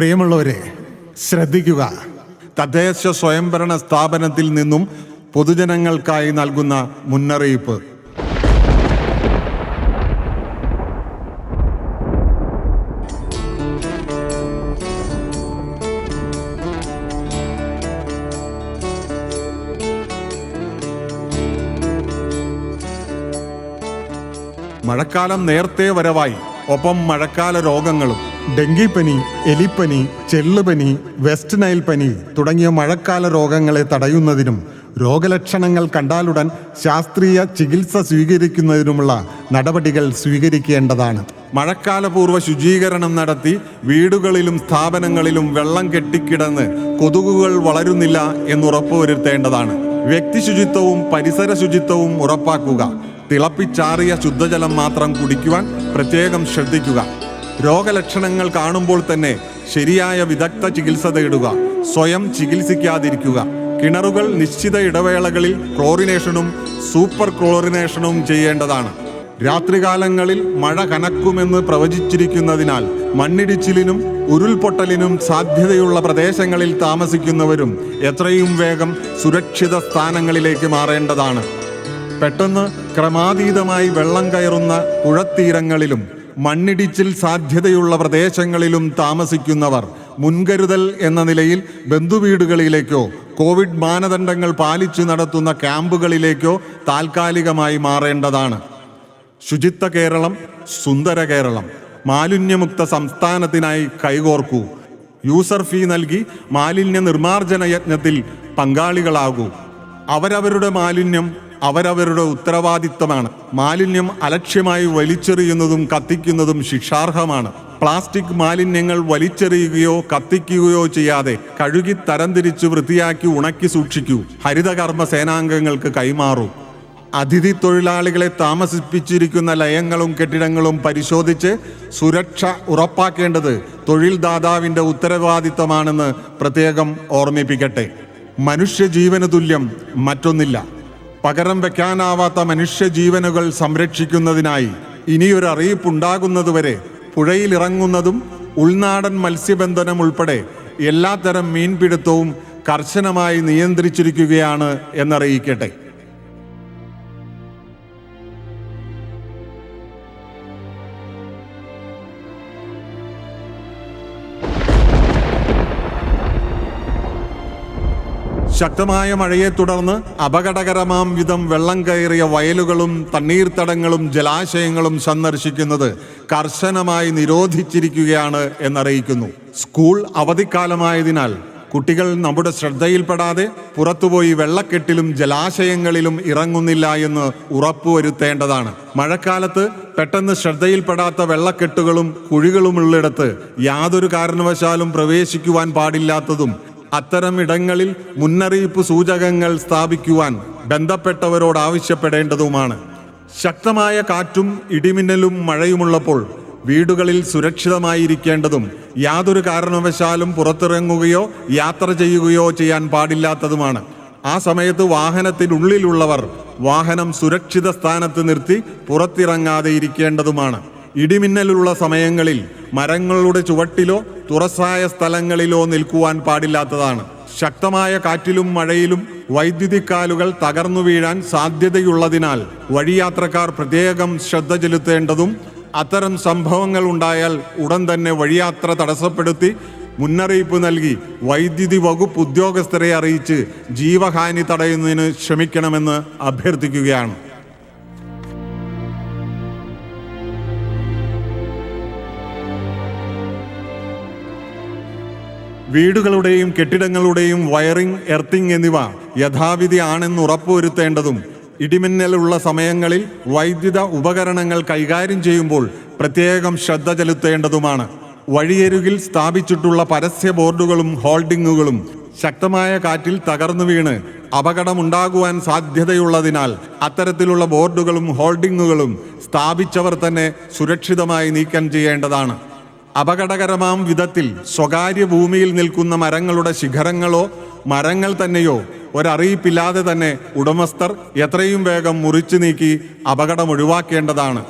പ്രിയമുള്ളവരെ, ശ്രദ്ധിക്കുക. തദ്ദേശ സ്വയംഭരണ സ്ഥാപനത്തിൽ നിന്നും പൊതുജനങ്ങൾക്കായി നൽകുന്ന മുന്നറിയിപ്പ്. മഴക്കാലം നേരത്തെ വരവായി. ഒപ്പം മഴക്കാല രോഗങ്ങളും. ഡെങ്കിപ്പനി, എലിപ്പനി, ചെള്ളുപനി, വെസ്റ്റ് നൈൽ പനി തുടങ്ങിയ മഴക്കാല രോഗങ്ങളെ തടയുന്നതിനും രോഗലക്ഷണങ്ങൾ കണ്ടാലുടൻ ശാസ്ത്രീയ ചികിത്സ സ്വീകരിക്കുന്നതിനുമുള്ള നടപടികൾ സ്വീകരിക്കേണ്ടതാണ്. മഴക്കാലപൂർവ്വ ശുചീകരണം നടത്തി വീടുകളിലും സ്ഥാപനങ്ങളിലും വെള്ളം കെട്ടിക്കിടന്ന് കൊതുകുകൾ വളരുന്നില്ല എന്നുറപ്പുവരുത്തേണ്ടതാണ്. വ്യക്തി ശുചിത്വവും പരിസര ശുചിത്വവും ഉറപ്പാക്കുക. തിളപ്പിച്ചാറിയ ശുദ്ധജലം മാത്രം കുടിക്കുവാൻ പ്രത്യേകം ശ്രദ്ധിക്കുക. രോഗലക്ഷണങ്ങൾ കാണുമ്പോൾ തന്നെ ശരിയായ വിദഗ്ധ ചികിത്സ തേടുക. സ്വയം ചികിത്സിക്കാതിരിക്കുക. കിണറുകൾ നിശ്ചിത ഇടവേളകളിൽ ക്ലോറിനേഷനും സൂപ്പർ ക്ലോറിനേഷനും ചെയ്യേണ്ടതാണ്. രാത്രികാലങ്ങളിൽ മഴ കനക്കുമെന്ന് പ്രവചിച്ചിരിക്കുന്നതിനാൽ മണ്ണിടിച്ചിലിനും ഉരുൾപൊട്ടലിനും സാധ്യതയുള്ള പ്രദേശങ്ങളിൽ താമസിക്കുന്നവരും എത്രയും വേഗം സുരക്ഷിത സ്ഥാനങ്ങളിലേക്ക് മാറേണ്ടതാണ്. പെട്ടെന്ന് ക്രമാതീതമായി വെള്ളം കയറുന്ന പുഴത്തീരങ്ങളിലും മണ്ണിടിച്ചിൽ സാധ്യതയുള്ള പ്രദേശങ്ങളിലും താമസിക്കുന്നവർ മുൻകരുതൽ എന്ന നിലയിൽ ബന്ധുവീടുകളിലേക്കോ കോവിഡ് മാനദണ്ഡങ്ങൾ പാലിച്ചു നടത്തുന്ന ക്യാമ്പുകളിലേക്കോ താൽക്കാലികമായി മാറേണ്ടതാണ്. ശുചിത്വ കേരളം, സുന്ദര കേരളം, മാലിന്യമുക്ത സംസ്ഥാനത്തിനായി കൈകോർക്കൂ. യൂസർ ഫീ നൽകി മാലിന്യ നിർമ്മാർജ്ജന യജ്ഞത്തിൽ പങ്കാളികളാകൂ. അവരവരുടെ മാലിന്യം അവരവരുടെ ഉത്തരവാദിത്തമാണ്. മാലിന്യം അലക്ഷ്യമായി വലിച്ചെറിയുന്നതും കത്തിക്കുന്നതും ശിക്ഷാർഹമാണ്. പ്ലാസ്റ്റിക് മാലിന്യങ്ങൾ വലിച്ചെറിയുകയോ കത്തിക്കുകയോ ചെയ്യാതെ കഴുകി തരംതിരിച്ച് വൃത്തിയാക്കി ഉണക്കി സൂക്ഷിക്കൂ. ഹരിതകർമ്മ സേനാംഗങ്ങൾക്ക് കൈമാറൂ. അതിഥി തൊഴിലാളികളെ താമസിപ്പിച്ചിരിക്കുന്ന ലയങ്ങളും കെട്ടിടങ്ങളും പരിശോധിച്ച് സുരക്ഷ ഉറപ്പാക്കേണ്ടത് തൊഴിൽ ദാതാവിൻ്റെ ഉത്തരവാദിത്തമാണെന്ന് പ്രത്യേകം ഓർമ്മിപ്പിക്കട്ടെ. മനുഷ്യജീവന് തുല്യം മറ്റൊന്നില്ല. പകരം വയ്ക്കാനാവാത്ത മനുഷ്യജീവനുകൾ സംരക്ഷിക്കുന്നതിനായി ഇനിയൊരു അറിയിപ്പുണ്ടാകുന്നതുവരെ പുഴയിലിറങ്ങുന്നതും ഉൾനാടൻ മത്സ്യബന്ധനം ഉൾപ്പെടെ എല്ലാത്തരം മീൻപിടുത്തവും കർശനമായി നിയന്ത്രിച്ചിരിക്കുകയാണ് എന്നറിയിക്കട്ടെ. ശക്തമായ മഴയെ തുടർന്ന് അപകടകരമാം വിധം വെള്ളം കയറിയ വയലുകളും തണ്ണീർത്തടങ്ങളും ജലാശയങ്ങളും സന്ദർശിക്കുന്നത് കർശനമായി നിരോധിച്ചിരിക്കുകയാണ് എന്നറിയിക്കുന്നു. സ്കൂൾ അവധിക്കാലമായതിനാൽ കുട്ടികൾ നമ്മുടെ ശ്രദ്ധയിൽപ്പെടാതെ പുറത്തുപോയി വെള്ളക്കെട്ടിലും ജലാശയങ്ങളിലും ഇറങ്ങുന്നില്ല എന്ന് ഉറപ്പുവരുത്തേണ്ടതാണ്. മഴക്കാലത്ത് പെട്ടെന്ന് ശ്രദ്ധയിൽപ്പെടാത്ത വെള്ളക്കെട്ടുകളും കുഴികളുമുള്ളിടത്ത് യാതൊരു കാരണവശാലും പ്രവേശിക്കുവാൻ പാടില്ലാത്തതും അത്തരം ഇടങ്ങളിൽ മുന്നറിയിപ്പ് സൂചകങ്ങൾ സ്ഥാപിക്കുവാൻ ബന്ധപ്പെട്ടവരോട് ആവശ്യപ്പെടേണ്ടതുമാണ്. ശക്തമായ കാറ്റും ഇടിമിന്നലും മഴയുമുള്ളപ്പോൾ വീടുകളിൽ സുരക്ഷിതമായിരിക്കേണ്ടതും യാതൊരു കാരണവശാലും പുറത്തിറങ്ങുകയോ യാത്ര ചെയ്യുകയോ ചെയ്യാൻ പാടില്ലാത്തതുമാണ്. ആ സമയത്ത് വാഹനത്തിനുള്ളിലുള്ളവർ വാഹനം സുരക്ഷിത സ്ഥാനത്ത് നിർത്തി പുറത്തിറങ്ങാതെ ഇരിക്കേണ്ടതുമാണ്. ഇടിമിന്നലുള്ള സമയങ്ങളിൽ മരങ്ങളുടെ ചുവട്ടിലോ തുറസായ സ്ഥലങ്ങളിലോ നിൽക്കുവാൻ പാടില്ലാത്തതാണ്. ശക്തമായ കാറ്റിലും മഴയിലും വൈദ്യുതിക്കാലുകൾ തകർന്നു വീഴാൻ സാധ്യതയുള്ളതിനാൽ വഴിയാത്രക്കാർ പ്രത്യേകം ശ്രദ്ധ ചെലുത്തേണ്ടതും അത്തരം സംഭവങ്ങൾ ഉണ്ടായാൽ ഉടൻ തന്നെ വഴിയാത്ര തടസ്സപ്പെടുത്തി മുന്നറിയിപ്പ് നൽകി വൈദ്യുതി വകുപ്പ് ഉദ്യോഗസ്ഥരെ അറിയിച്ച് ജീവഹാനി തടയുന്നതിന് ശ്രമിക്കണമെന്ന് അഭ്യർത്ഥിക്കുകയാണ്. വീടുകളുടെയും കെട്ടിടങ്ങളുടെയും വയറിംഗ്, എർത്തിങ് എന്നിവ യഥാവിധി ആണെന്ന് ഉറപ്പുവരുത്തേണ്ടതും ഇടിമിന്നലുള്ള സമയങ്ങളിൽ വൈദ്യുത ഉപകരണങ്ങൾ കൈകാര്യം ചെയ്യുമ്പോൾ പ്രത്യേകം ശ്രദ്ധ ചെലുത്തേണ്ടതുമാണ്. വഴിയരികിൽ സ്ഥാപിച്ചിട്ടുള്ള പരസ്യ ബോർഡുകളും ഹോൾഡിങ്ങുകളും ശക്തമായ കാറ്റിൽ തകർന്നു വീണ് അപകടമുണ്ടാകുവാൻ സാധ്യതയുള്ളതിനാൽ അത്തരത്തിലുള്ള ബോർഡുകളും ഹോൾഡിങ്ങുകളും സ്ഥാപിച്ചവർ തന്നെ സുരക്ഷിതമായി നീക്കം ചെയ്യേണ്ടതാണ്. അപകടകരമാം വിധത്തിൽ സ്വകാര്യ ഭൂമിയിൽ നിൽക്കുന്ന മരങ്ങളുടെ ശിഖരങ്ങളോ മരങ്ങൾ തന്നെയോ ഒരറിയിപ്പില്ലാതെ തന്നെ ഉടമസ്ഥർ എത്രയും വേഗം മുറിച്ചു നീക്കി അപകടം ഒഴിവാക്കേണ്ടതാണ്.